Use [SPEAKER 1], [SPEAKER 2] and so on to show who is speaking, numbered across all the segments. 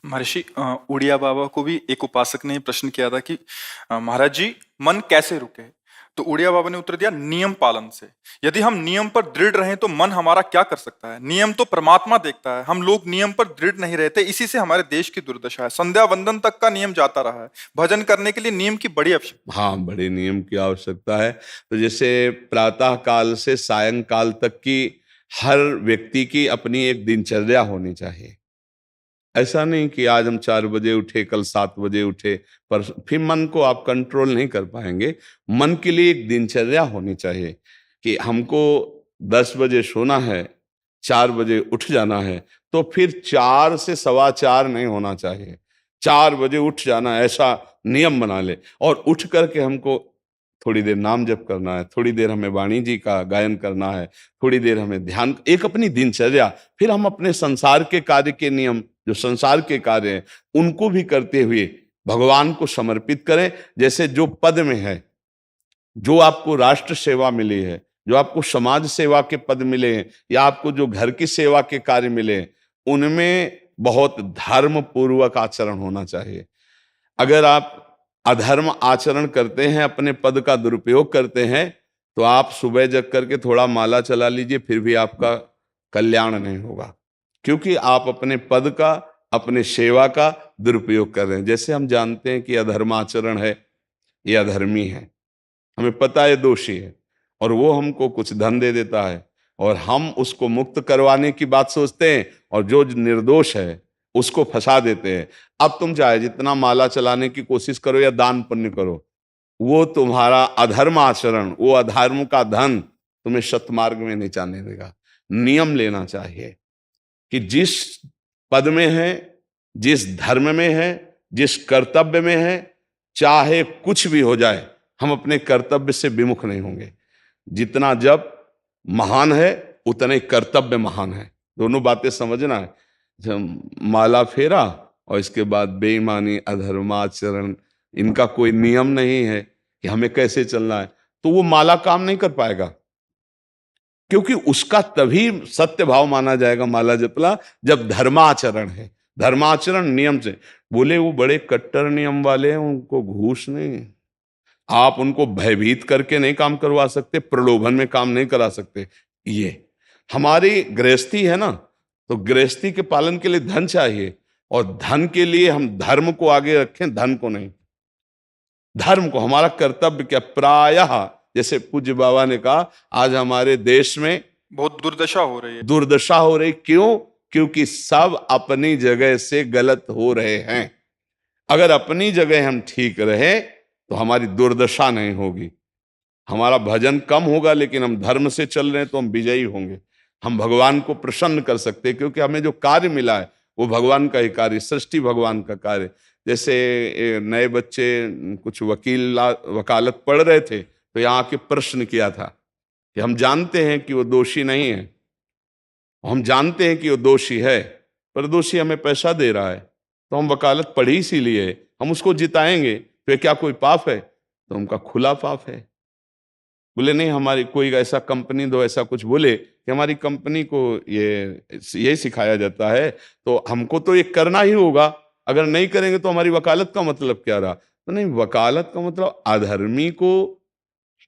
[SPEAKER 1] महर्षि उड़िया बाबा को भी एक उपासक ने प्रश्न किया था कि महाराज जी, मन कैसे रुके? तो उड़िया बाबा ने उत्तर दिया, नियम पालन से। यदि हम नियम पर दृढ़ रहें तो मन हमारा क्या कर सकता है? नियम तो परमात्मा देखता है। हम लोग नियम पर दृढ़ नहीं रहते, इसी से हमारे देश की दुर्दशा है। संध्या वंदन तक का नियम जाता रहा है। भजन करने के लिए नियम की बड़ी आवश्यकता।
[SPEAKER 2] हाँ, बड़े नियम की आवश्यकता है। तो जैसे प्रातः काल से सायंकाल तक की हर व्यक्ति की अपनी एक दिनचर्या होनी चाहिए। ऐसा नहीं कि आज हम 4 बजे उठे, कल 7 बजे उठे, पर फिर मन को आप कंट्रोल नहीं कर पाएंगे। मन के लिए एक दिनचर्या होनी चाहिए कि हमको 10 बजे सोना है, 4 बजे उठ जाना है। तो फिर 4 से 4:15 नहीं होना चाहिए, 4 बजे उठ जाना, ऐसा नियम बना ले। और उठ करके हमको थोड़ी देर नाम जप करना है, थोड़ी देर हमें वाणी जी का गायन करना है, थोड़ी देर हमें ध्यान, एक अपनी दिनचर्या। फिर हम अपने संसार के कार्य के नियम, जो संसार के कार्य हैं, उनको भी करते हुए भगवान को समर्पित करें। जैसे जो पद में है, जो आपको राष्ट्र सेवा मिली है, जो आपको समाज सेवा के पद मिले हैं, या आपको जो घर की सेवा के कार्य मिले हैं, उनमें बहुत धर्म पूर्वक आचरण होना चाहिए। अगर आप अधर्म आचरण करते हैं, अपने पद का दुरुपयोग करते हैं, तो आप सुबह जग करके थोड़ा माला चला लीजिए, फिर भी आपका कल्याण नहीं होगा, क्योंकि आप अपने पद का, अपने सेवा का दुरुपयोग कर रहे हैं। जैसे हम जानते हैं कि अधर्म आचरण है, ये अधर्मी है, हमें पता है दोषी है, और वो हमको कुछ धन दे देता है, और हम उसको मुक्त करवाने की बात सोचते हैं, और जो निर्दोष है उसको फंसा देते हैं। अब तुम चाहे जितना माला चलाने की कोशिश करो या दान पुण्य करो, वो तुम्हारा अधर्म आचरण, वो अधर्म का धन तुम्हें सतमार्ग में नहीं जाने देगा। नियम लेना चाहिए कि जिस पद में है, जिस धर्म में है, जिस कर्तव्य में है, चाहे कुछ भी हो जाए, हम अपने कर्तव्य से विमुख नहीं होंगे। जितना जप महान है, उतने कर्तव्य महान है। दोनों बातें समझना है। जब माला फेरा और इसके बाद बेईमानी, अधर्माचरण, इनका कोई नियम नहीं है कि हमें कैसे चलना है, तो वो माला काम नहीं कर पाएगा, क्योंकि उसका तभी सत्य भाव माना जाएगा माला जपला जब धर्माचरण है। धर्माचरण नियम से। बोले वो बड़े कट्टर नियम वाले हैं, उनको घूस नहीं, आप उनको भयभीत करके नहीं काम करवा सकते, प्रलोभन में काम नहीं करा सकते। ये हमारी गृहस्थी है ना, तो गृहस्थी के पालन के लिए धन चाहिए, और धन के लिए हम धर्म को आगे रखें, धन को नहीं। धर्म को, हमारा कर्तव्य क्या, प्रायः जैसे पूज्य बाबा ने कहा, आज हमारे देश में
[SPEAKER 1] बहुत दुर्दशा हो रही है।
[SPEAKER 2] दुर्दशा हो रही, क्यों? क्योंकि सब अपनी जगह से गलत हो रहे हैं। अगर अपनी जगह हम ठीक रहे तो हमारी दुर्दशा नहीं होगी, हमारा भजन कम होगा, लेकिन हम धर्म से चल रहे हैं तो हम विजयी होंगे। हम भगवान को प्रसन्न कर सकते हैं, क्योंकि हमें जो कार्य मिला है वो भगवान का ही कार्य, सृष्टि भगवान का कार्य। जैसे नए बच्चे कुछ वकालत पढ़ रहे थे, तो यहाँ के प्रश्न किया था कि हम जानते हैं कि वो दोषी नहीं है, हम जानते हैं कि वो दोषी है, पर दोषी हमें पैसा दे रहा है, तो हम वकालत पढ़ी इसीलिए, हम उसको जिताएंगे, तो क्या कोई पाप है? तो उनका खुला पाप है। बोले नहीं, हमारी कोई ऐसा कंपनी दो, ऐसा कुछ बोले कि हमारी कंपनी को ये सिखाया जाता है, तो हमको तो ये करना ही होगा, अगर नहीं करेंगे तो हमारी वकालत का मतलब क्या रहा? तो नहीं, वकालत का मतलब अधर्मी को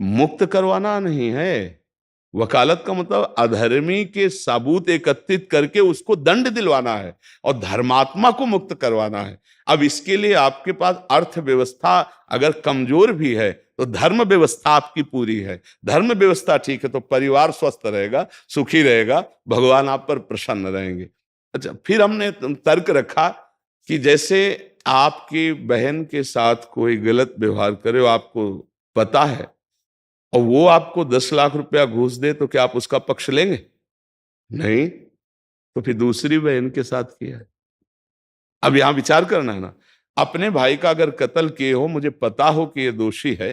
[SPEAKER 2] मुक्त करवाना नहीं है। वकालत का मतलब अधर्मी के सबूत एकत्रित करके उसको दंड दिलवाना है, और धर्मात्मा को मुक्त करवाना है। अब इसके लिए आपके पास अर्थव्यवस्था अगर कमजोर भी है, तो धर्म व्यवस्था आपकी पूरी है। धर्म व्यवस्था ठीक है तो परिवार स्वस्थ रहेगा, सुखी रहेगा, भगवान आप पर प्रसन्न रहेंगे। अच्छा, फिर हमने तर्क रखा कि जैसे आपकी बहन के साथ कोई गलत व्यवहार करे, आपको पता है, और वो आपको 10 लाख रुपया घूस दे, तो क्या आप उसका पक्ष लेंगे? नहीं। तो फिर दूसरी बहन के साथ किया है। अब यहां विचार करना है ना, अपने भाई का अगर कत्ल किए हो, मुझे पता हो कि ये दोषी है,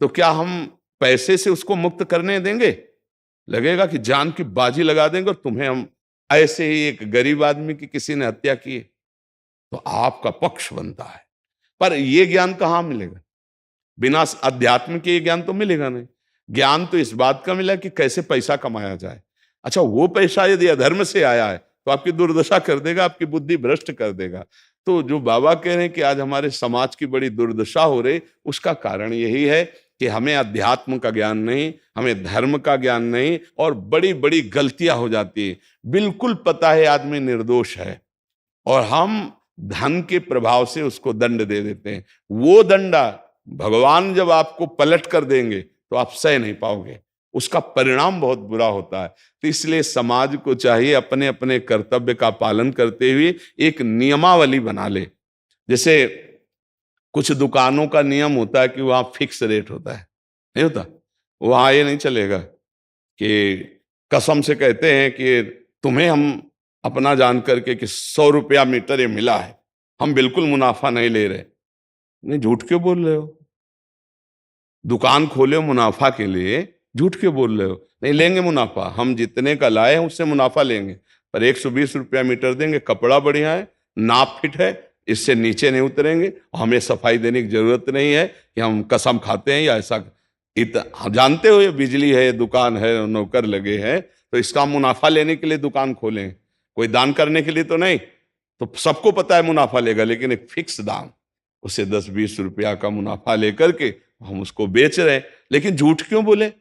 [SPEAKER 2] तो क्या हम पैसे से उसको मुक्त करने देंगे? लगेगा कि जान की बाजी लगा देंगे, और तुम्हें हम, ऐसे ही एक गरीब आदमी की किसी ने हत्या की है, तो आपका पक्ष बनता है। पर यह ज्ञान कहां मिलेगा? बिना अध्यात्म के ये ज्ञान तो मिलेगा नहीं। ज्ञान तो इस बात का मिला कि कैसे पैसा कमाया जाए। अच्छा, वो पैसा यदि अधर्म से आया है तो आपकी दुर्दशा कर देगा, आपकी बुद्धि भ्रष्ट कर देगा। तो जो बाबा कह रहे हैं कि आज हमारे समाज की बड़ी दुर्दशा हो रही, उसका कारण यही है कि हमें अध्यात्म का ज्ञान नहीं, हमें धर्म का ज्ञान नहीं, और बड़ी बड़ी गलतियां हो जाती है। बिल्कुल पता है आदमी निर्दोष है और हम धन के प्रभाव से उसको दंड दे देते हैं। वो दंडा भगवान जब आपको पलट कर देंगे तो आप सह नहीं पाओगे, उसका परिणाम बहुत बुरा होता है। तो इसलिए समाज को चाहिए अपने अपने कर्तव्य का पालन करते हुए एक नियमावली बना ले। जैसे कुछ दुकानों का नियम होता है कि वहां फिक्स रेट होता है, नहीं होता? वहां ये नहीं चलेगा कि कसम से कहते हैं कि तुम्हें हम अपना जान करके कि 100 रुपया मीटर ये मिला है, हम बिल्कुल मुनाफा नहीं ले रहे। नहीं, झूठ क्यों बोल रहे हो? दुकान खोले हो मुनाफा के लिए, झूठ क्यों बोल रहे हो? नहीं लेंगे मुनाफा, हम जितने का लाए हैं उससे मुनाफा लेंगे, पर 120 रुपया मीटर देंगे, कपड़ा बढ़िया है, नाप फिट है, इससे नीचे नहीं उतरेंगे, हमें सफाई देने की जरूरत नहीं है कि हम कसम खाते हैं या ऐसा। हम जानते हो ये बिजली है, दुकान है, नौकर लगे हैं, तो इसका मुनाफा लेने के लिए दुकान खोलें, कोई दान करने के लिए तो नहीं। तो सबको पता है मुनाफा लेगा, लेकिन एक फिक्स दाम, उसे 10-20 रुपया का मुनाफा लेकर के हम उसको बेच रहे हैं। लेकिन झूठ क्यों बोले?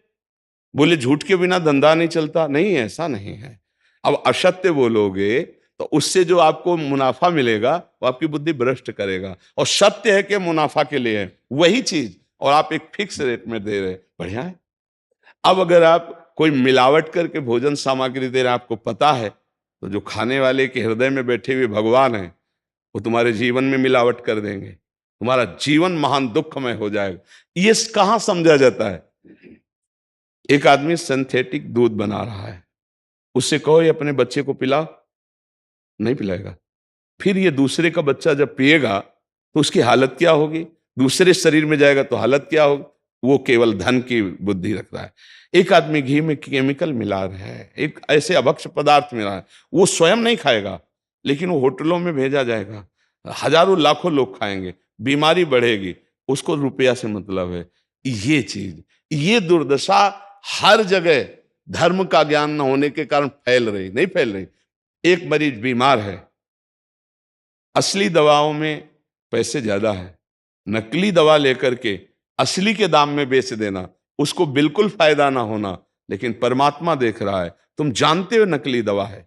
[SPEAKER 2] बोले झूठ के बिना धंधा नहीं चलता। नहीं, ऐसा नहीं है। अब असत्य बोलोगे तो उससे जो आपको मुनाफा मिलेगा वो आपकी बुद्धि भ्रष्ट करेगा, और सत्य है कि मुनाफा के लिए है वही चीज, और आप एक फिक्स रेट में दे रहे, बढ़िया है। अब अगर आप कोई मिलावट करके भोजन सामग्री दे रहे हैं, आपको पता है, तो जो खाने वाले के हृदय में बैठे हुए भगवान हैं वो तुम्हारे जीवन में मिलावट कर देंगे, तुम्हारा जीवन महान दुखमय हो जाएगा। ये कहां समझा जाता है? एक आदमी सिंथेटिक दूध बना रहा है, उससे कहो ये अपने बच्चे को पिला, नहीं पिलाएगा। फिर ये दूसरे का बच्चा जब पिएगा तो उसकी हालत क्या होगी? दूसरे शरीर में जाएगा तो हालत क्या होगी? वो केवल धन की बुद्धि रख रहा है। एक आदमी घी में केमिकल मिला रहा है, एक ऐसे अभक्ष पदार्थ मिला है, वो स्वयं नहीं खाएगा, लेकिन वो होटलों में भेजा जाएगा, हजारों लाखों लोग खाएंगे, बीमारी बढ़ेगी, उसको रुपया से मतलब है। ये चीज, ये दुर्दशा हर जगह धर्म का ज्ञान न होने के कारण फैल रही, नहीं फैल रही। एक मरीज बीमार है, असली दवाओं में पैसे ज्यादा है, नकली दवा लेकर के असली के दाम में बेच देना, उसको बिल्कुल फायदा ना होना, लेकिन परमात्मा देख रहा है। तुम जानते हो नकली दवा है,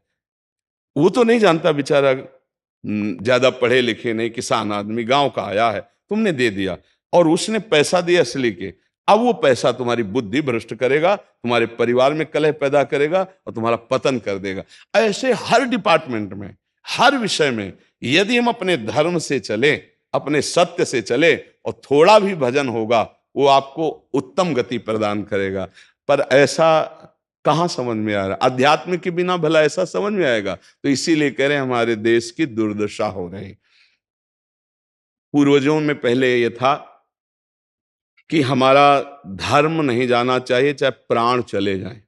[SPEAKER 2] वो तो नहीं जानता बेचारा, ज्यादा पढ़े लिखे नहीं, किसान आदमी गांव का आया है, तुमने दे दिया और उसने पैसा दिया असली के। अब वो पैसा तुम्हारी बुद्धि भ्रष्ट करेगा, तुम्हारे परिवार में कलह पैदा करेगा और तुम्हारा पतन कर देगा। ऐसे हर डिपार्टमेंट में, हर विषय में यदि हम अपने धर्म से चले, अपने सत्य से चले और थोड़ा भी भजन होगा, वो आपको उत्तम गति प्रदान करेगा। पर ऐसा कहां समझ में आ रहा? अध्यात्म के बिना भला ऐसा समझ में आएगा? तो इसीलिए कह रहे हैं हमारे देश की दुर्दशा हो रही। पूर्वजों में पहले यह था कि हमारा धर्म नहीं जाना चाहिए चाहे प्राण चले जाएं,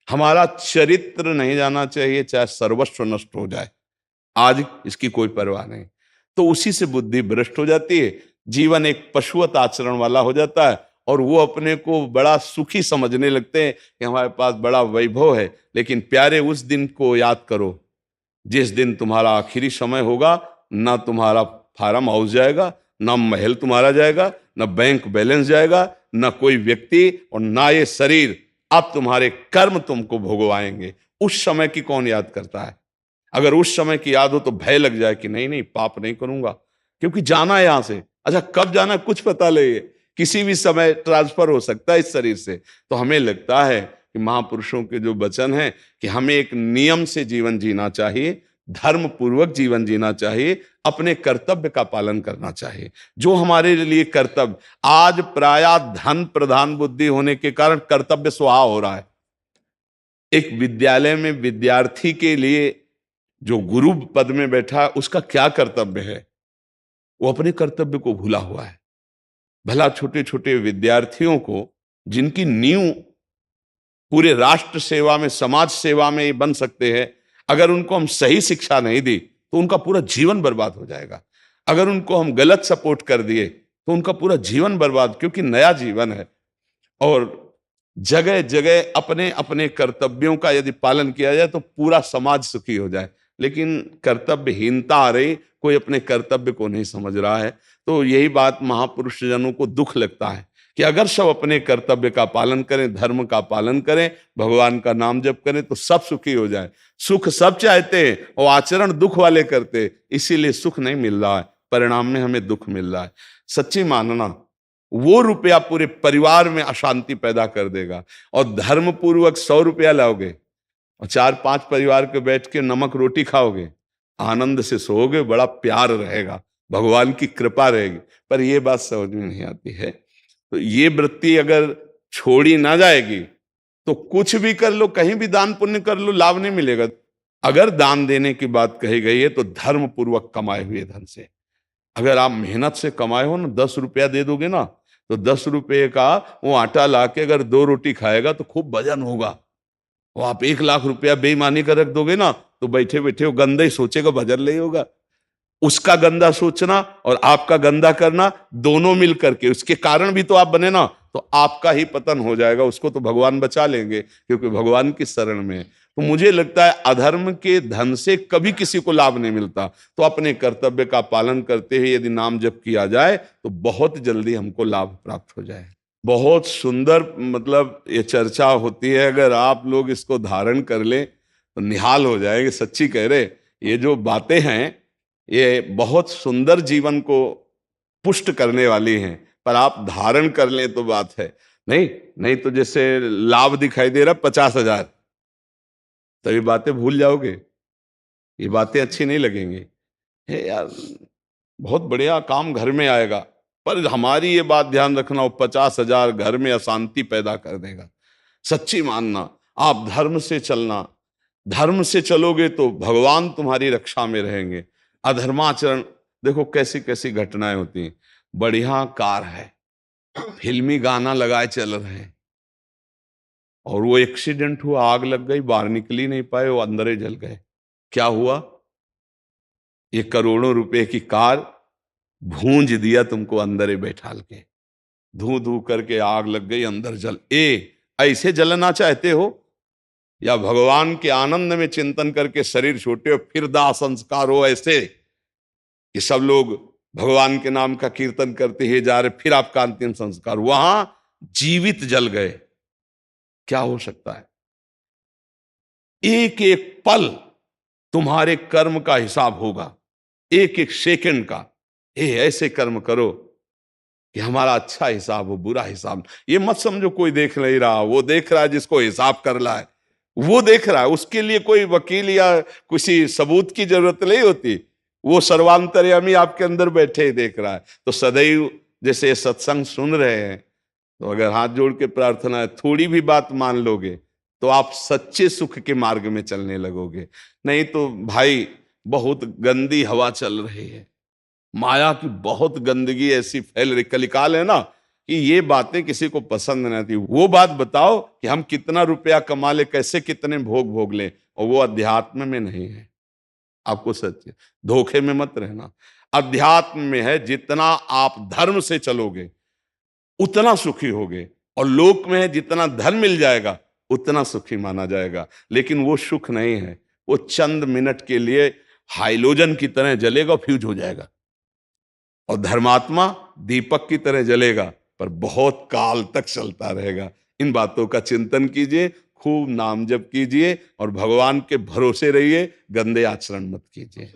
[SPEAKER 2] हमारा चरित्र नहीं जाना चाहिए चाहे सर्वस्व नष्ट हो जाए। आज इसकी कोई परवाह नहीं, तो उसी से बुद्धि भ्रष्ट हो जाती है, जीवन एक पशुवत आचरण वाला हो जाता है, और वो अपने को बड़ा सुखी समझने लगते हैं कि हमारे पास बड़ा वैभव है। लेकिन प्यारे, उस दिन को याद करो जिस दिन तुम्हारा आखिरी समय होगा, ना तुम्हारा फार्म हाउस जाएगा, ना महल तुम्हारा जाएगा, ना बैंक बैलेंस जाएगा, ना कोई व्यक्ति, और ना ये शरीर। अब तुम्हारे कर्म तुमको भोगवाएंगे। उस समय की कौन याद करता है? अगर उस समय की याद हो तो भय लग जाए कि नहीं नहीं, पाप नहीं करूंगा, क्योंकि जाना है यहां से। अच्छा, कब जाना कुछ पता नहीं, किसी भी समय ट्रांसफर हो सकता है इस शरीर से। तो हमें लगता है कि महापुरुषों के जो वचन हैं कि हमें एक नियम से जीवन जीना चाहिए, धर्म पूर्वक जीवन जीना चाहिए, अपने कर्तव्य का पालन करना चाहिए। जो हमारे लिए कर्तव्य, आज प्रायः धन प्रधान बुद्धि होने के कारण कर्तव्य स्वाहा हो रहा है। एक विद्यालय में विद्यार्थी के लिए जो गुरु पद में बैठा है, उसका क्या कर्तव्य है? वो अपने कर्तव्य को भूला हुआ है। भला छोटे छोटे विद्यार्थियों को, जिनकी नींव पूरे राष्ट्र सेवा में, समाज सेवा में ये बन सकते हैं, अगर उनको हम सही शिक्षा नहीं दी तो उनका पूरा जीवन बर्बाद हो जाएगा। अगर उनको हम गलत सपोर्ट कर दिए तो उनका पूरा जीवन बर्बाद, क्योंकि नया जीवन है। और जगह जगह अपने अपने कर्तव्यों का यदि पालन किया जाए तो पूरा समाज सुखी हो जाए। लेकिन कर्तव्यहीनता आ रही, कोई अपने कर्तव्य को नहीं समझ रहा है। तो यही बात महापुरुष जनों को दुख लगता है कि अगर सब अपने कर्तव्य का पालन करें, धर्म का पालन करें, भगवान का नाम जप करें तो सब सुखी हो जाए। सुख सब चाहते हैं और आचरण दुख वाले करते, इसीलिए सुख नहीं मिल रहा है, परिणाम में हमें दुख मिल रहा है। सच्ची मानना, वो रुपया पूरे परिवार में अशांति पैदा कर देगा। और धर्म पूर्वक 100 रुपया लाओगे और 4-5 परिवार के बैठ के नमक रोटी खाओगे, आनंद से सोओगे, बड़ा प्यार रहेगा, भगवान की कृपा रहेगी। पर ये बात समझ में नहीं आती है। तो ये वृत्ति अगर छोड़ी ना जाएगी तो कुछ भी कर लो, कहीं भी दान पुण्य कर लो, लाभ नहीं मिलेगा। अगर दान देने की बात कही गई है तो धर्म पूर्वक कमाए हुए धन से। अगर आप मेहनत से कमाए हो ना, 10 रुपया दे दोगे ना, तो 10 रुपये का वो आटा लाके अगर 2 रोटी खाएगा तो खूब वजन होगा। वो आप 1 लाख रुपया बेईमानी का रख दोगे ना, तो बैठे बैठे वो गंदा ही सोचेगा, भजन नहीं होगा। उसका गंदा सोचना और आपका गंदा करना, दोनों मिल करके, उसके कारण भी तो आप बने ना, तो आपका ही पतन हो जाएगा। उसको तो भगवान बचा लेंगे क्योंकि भगवान की शरण में है। तो मुझे लगता है अधर्म के धन से कभी किसी को लाभ नहीं मिलता। तो अपने कर्तव्य का पालन करते हुए यदि नाम जप किया जाए तो बहुत जल्दी हमको लाभ प्राप्त हो जाए। बहुत सुंदर, मतलब ये चर्चा होती है, अगर आप लोग इसको धारण कर लें तो निहाल हो जाएंगे। सच्ची कह रहे, ये जो बातें हैं ये बहुत सुंदर जीवन को पुष्ट करने वाली हैं, पर आप धारण कर लें तो बात है। नहीं नहीं तो जैसे लाभ दिखाई दे रहा 50,000, तो ये बातें भूल जाओगे, ये बातें अच्छी नहीं लगेंगी। हे यार, बहुत बढ़िया काम घर में आएगा, पर हमारी ये बात ध्यान रखना, वो 50,000 घर में अशांति पैदा कर देगा। सच्ची मानना, आप धर्म से चलना, धर्म से चलोगे तो भगवान तुम्हारी रक्षा में रहेंगे। अधर्माचरण, देखो कैसी कैसी घटनाएं होती हैं। बढ़िया कार है, फिल्मी गाना लगाए चल रहे हैं, और वो एक्सीडेंट हुआ, आग लग गई, बाहर निकल ही नहीं पाए, वो अंदर ही जल गए। क्या हुआ? ये करोड़ों रुपए की कार भूंज दिया तुमको अंदर ही बैठाल के, धू धू करके आग लग गई, अंदर जल। ऐसे जलना चाहते हो या भगवान के आनंद में चिंतन करके शरीर छोटे हो फिर दाह संस्कार हो, ऐसे कि सब लोग भगवान के नाम का कीर्तन करते ही जा रहे, फिर आपका अंतिम संस्कार वहां जीवित जल गए? क्या हो सकता है? एक एक पल तुम्हारे कर्म का हिसाब होगा, एक एक सेकंड का। ऐसे कर्म करो कि हमारा अच्छा हिसाब हो, बुरा हिसाब। ये मत समझो कोई देख नहीं रहा, वो देख रहा है जिसको हिसाब करना है, वो देख रहा है। उसके लिए कोई वकील या किसी सबूत की जरूरत नहीं होती, वो सर्वांतर्यामी आपके अंदर बैठे ही देख रहा है। तो सदैव जैसे सत्संग सुन रहे हैं, तो अगर हाथ जोड़ के प्रार्थना है, थोड़ी भी बात मान लोगे तो आप सच्चे सुख के मार्ग में चलने लगोगे। नहीं तो भाई बहुत गंदी हवा चल रही है, माया की बहुत गंदगी ऐसी फैल रही, कलिकाल है ना, कि ये बातें किसी को पसंद नहीं आती। वो बात बताओ कि हम कितना रुपया कमा ले, कैसे कितने भोग भोग ले, और वो अध्यात्म में नहीं है। आपको सच धोखे में मत रहना, अध्यात्म में है। जितना आप धर्म से चलोगे उतना सुखी होगे, और लोक में है जितना धन मिल जाएगा उतना सुखी माना जाएगा। लेकिन वो सुख नहीं है, वो चंद मिनट के लिए हाइलोजन की तरह जलेगा, फ्यूज हो जाएगा। और धर्मात्मा दीपक की तरह जलेगा, पर बहुत काल तक चलता रहेगा। इन बातों का चिंतन कीजिए, खूब नाम जप कीजिए और भगवान के भरोसे रहिए, गंदे आचरण मत कीजिए।